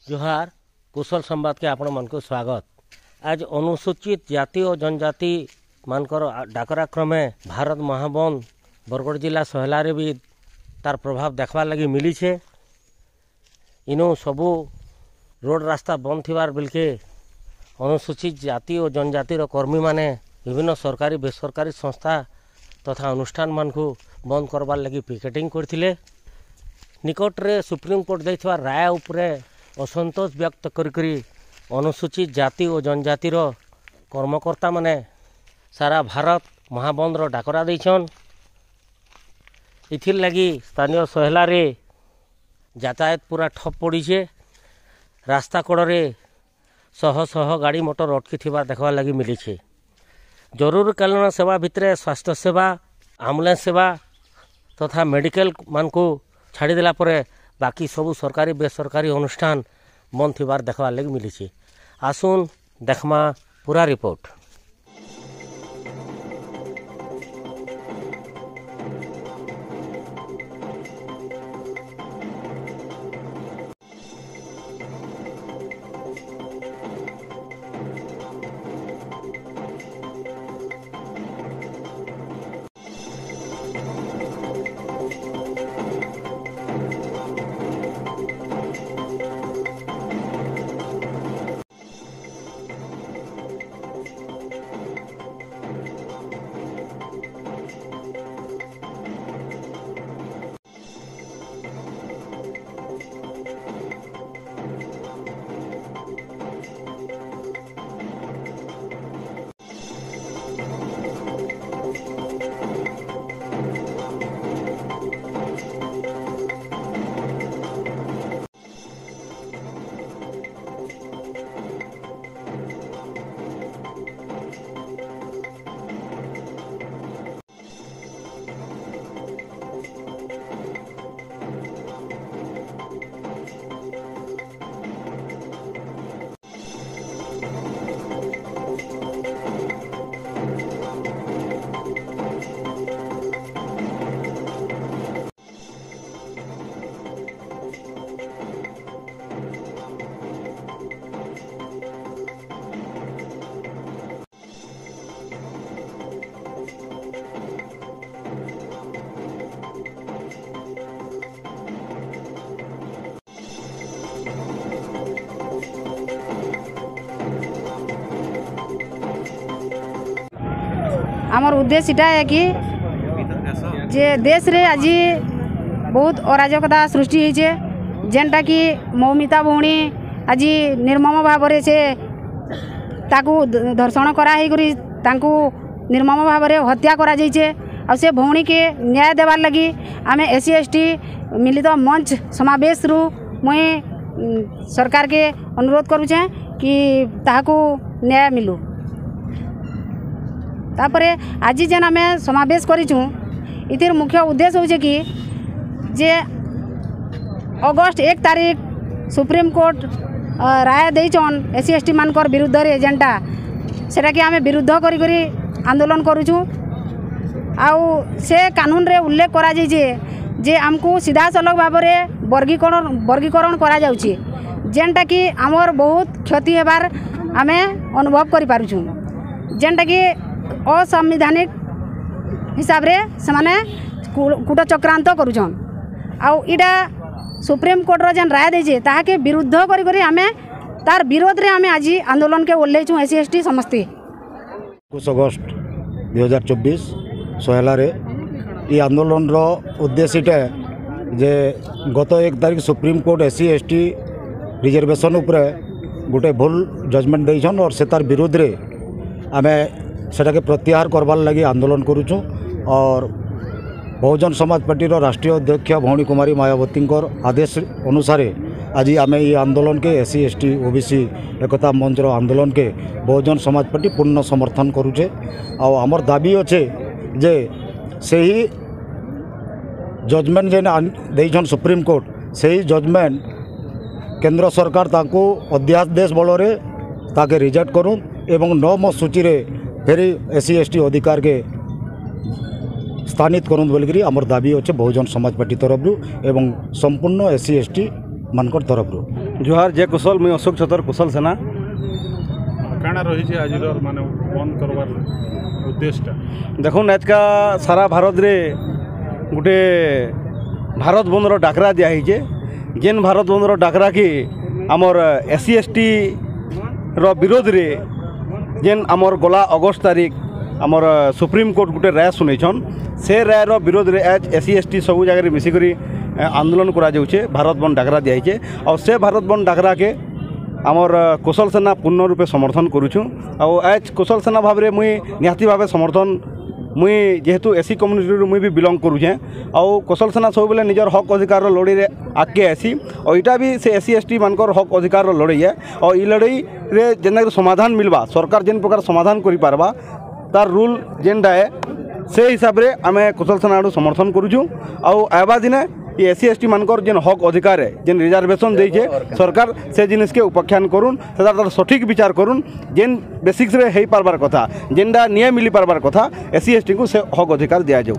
जोहार कुशल संवाद के आपण मन को स्वागत। आज अनुसूचित जाति और जनजाति मानकर डाकरा क्रमे भारत महाबंद बरगढ़ जिला सहलारे भी तार प्रभाव देखवार लगी मिली छे। इनु सबू रोड रास्ता बंद थिबार बिलके अनुसूचित जाति और जनजाति कर्मी माने विभिन्न सरकारी बेसरकारी संस्था तथा अनुष्ठान मान को बंद करवार लगी पिकेटिंग करथिले। निकटरे सुप्रीमकोर्ट देथिबा राय उपरे असंतोष व्यक्त करी अनुसूचित जाति और जनजाति कर्मकर्ता माने सारा भारत महाबंद डाकरा देछन। इथिर लगी स्थानीय सहलारे यातायात पूरा ठप पड़ीछे। रास्ता कड़े शह शह गाड़ी मोटर अटकी थिबार देखबार लगी मिली छे। जरूरकालीन सेवा भितरे स्वास्थ्य सेवा एम्बुलेंस सेवा तथा मेडिकल मान को छाड़ी देला परे बाकी सबू सरकारी बेसरकारी अनुष्ठान बंद थिबार देखबार लगी मिली छे। आसुन देखमा पूरा रिपोर्ट। आमर उद्देश्य इटा है कि जे देश रे आज बहुत अराजकता सृष्टि होइछे। जेनटा कि मौमिता भौणी आज निर्मम भाव से ताकू धर्षण कराई तांकू निर्मम भाव हत्या करा जाइछे। आ से भौणी के न्याय देवार लगी आमे SC ST मिलित मंच समावेश रु मुई सरकार के अनुरोध करुछे कि ताकू न्याय मिलू। तापरे आज जेन आम समावेश करूँ इतिर मुख्य उद्देश्य होचे कि जे अगस्त 1 तारीख सुप्रीम कोर्ट राय देछन SC ST मानकर विरुद्ध रे जेनटा सेटा कि आम विरुद्ध करी आंदोलन करूँ। आउ से कानून रे उल्लेख करा जाइए जे आमको सीधा सलख भाव में वर्गीकरण करा जाउची जेनटा कि आमर बहुत क्षति हेबार आमे अनुभव करि पारुछु। जेनटा कि असंवैधानिक हिसाब रे समाने कूट चक्रांत करुछन। आउ इडा सुप्रीम कोर्ट रो जेन राय देजे ताहाके विरुद्ध करी करी आमे तार विरोध रे आमे आज आंदोलन के ओल्लेछु SC ST समस्ते। 21 अगस्त 2024 सहलारे ये आंदोलन रो उद्देश्य जे गत 1 तारीख supreme court SC ST reservation उपरे गोटे भूल जजमेंट देछन और से तार विरोध रे आमे सेटा के प्रत्याहार करवार लगी आंदोलन करुचु। और बहुजन समाज पार्टी राष्ट्रीय अध्यक्ष भौणी कुमारी मायावती आदेश अनुसार आज आम ये आंदोलन के SC ST OBC एकता मंच आंदोलन के बहुजन समाज पार्टी पूर्ण समर्थन करुचे। आमर दाबी अच्छे जे से ही जजमेंट जेन देछन सुप्रीम कोर्ट से ही जजमेंट केंद्र सरकार ताको अध्यादेश बल ताके रिजेक्ट करूँ एवं 9 मास सूची रे फेरी SC ST अधिकार के स्थानित करूँ बोलिकी आमर दाबी अच्छे बहुजन समाज पार्टी तरफ एवं संपूर्ण SC ST मानकर तरफ जोहार जय कुशल मुई अशोक छतर कुशल सेना काଣା रही आज माने बंद करवार उद्देश्यटा देखुन आज का सारा भारत रे गोटे भारत बंदर डाकरा दिखाई जेन भारत बंदर डाकरा कि आमर एससी एसटी रो विरोध रे जेन आमर गला अगस्त तारीख आमर सुप्रीम कोर्ट गोटे राय सुनैछन से राय रो विरोध रे आज एससी एसटी सब जगह मिसिकरी आंदोलन करा जाउछे भारत बंद डाकरा दिखाई और से भारत बंद डाकरा के आमर कुशल सेना पूर्ण रूपे समर्थन करुछु आज कुशल सेना भाव में मुई निहाती भाव समर्थन मुई जेहेतु एससी कम्युनिटी मुई भी बिलंग करुछे आउ कुशल सेना सब बेले निजर हक अधिकार लड़ाई रे आगे आसी और इटा भी से एससी एसटी मानकर हक अधिकार लड़ाई है और ई लड़ाई रे जेन समाधान मिलवा सरकार जेन प्रकार समाधान करि पारबा तार रूल जेनटा है से हिसाब रे आमे कुशल सेना आडू समर्थन करुछु आउ आबा दिने ये एससी एसटी मानकर जेन हक अधिकार है जेन रिजर्वेशन देइछे सरकार से जिनिस के उपाख्यान करुन से सठिक विचार करुन जेन बेसिक्स रे हेई पारबार कथा जेनटा न्याय मिली पारबार कथा एससी एसटी को से हक अधिकार दिया जाऊ।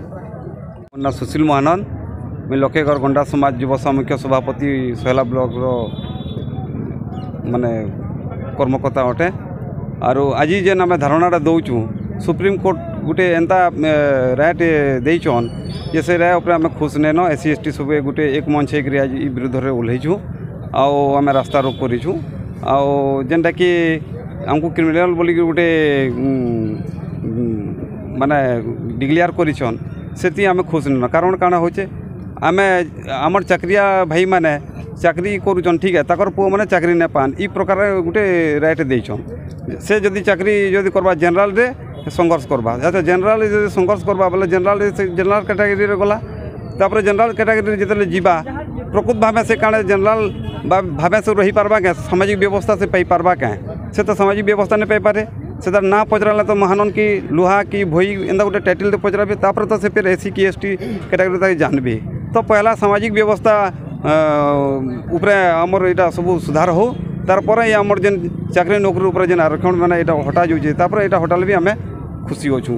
ना सुशील महानंद मैं लखेगढ़ गंडा समाज युव सामुख्य सभापति सोहला ब्लॉक माने कर्मकर्ता अटे और आज जेन आम धारणाटा दौचु सुप्रीम कोर्ट गोटे एंता रायटे देचन जे से राय उपर आम खुश नेन एससी एसटी सब गोटे एक मंच होकर आज विरुद्ध में ओह्लैछु आम रास्ता रोक करूँ जेनटा कि आमको क्रिमिनाल बोली गोटे माने डिक्लेयर करिछन से आम खुश नेन कारण काଣା होचे आम आमर चाकरिया भाई माने चाकरी करुचन ठीक है ताकर पुओ माने चाकरी नहीं पान ई प्रकार गोटे राइट देछन से जदि चाकरी जदि करबा जनरल रे संघर्ष करबा अच्छा जनरल जदि संघर्ष करबा बोले जनरल कैटेगरी रे गला तापर जनरल कैटेगरी जितले जीवा प्रकृत भाव से काणे जनरल भाव से रही पारबा क्या सामाजिक व्यवस्था से पाई पारबा क्या से तो सामाजिक व्यवस्था नहीं पाई पारे से ना पचरा तो महानन की लुहा की भई एंता गोटे टाइटल तो पचरा तापर तो से फिर एससी की एसटी कैटेगरी तक जानबी तो पहला सामाजिक व्यवस्था उपरे आमर यहाँ सब सुधार हो तार आमर जेन चाकरी नौकरी उपर जेन आरक्षण मैंने यहाँ हटा जाऊे तापर यहाँ हटाले भी आम खुशी अच्छू।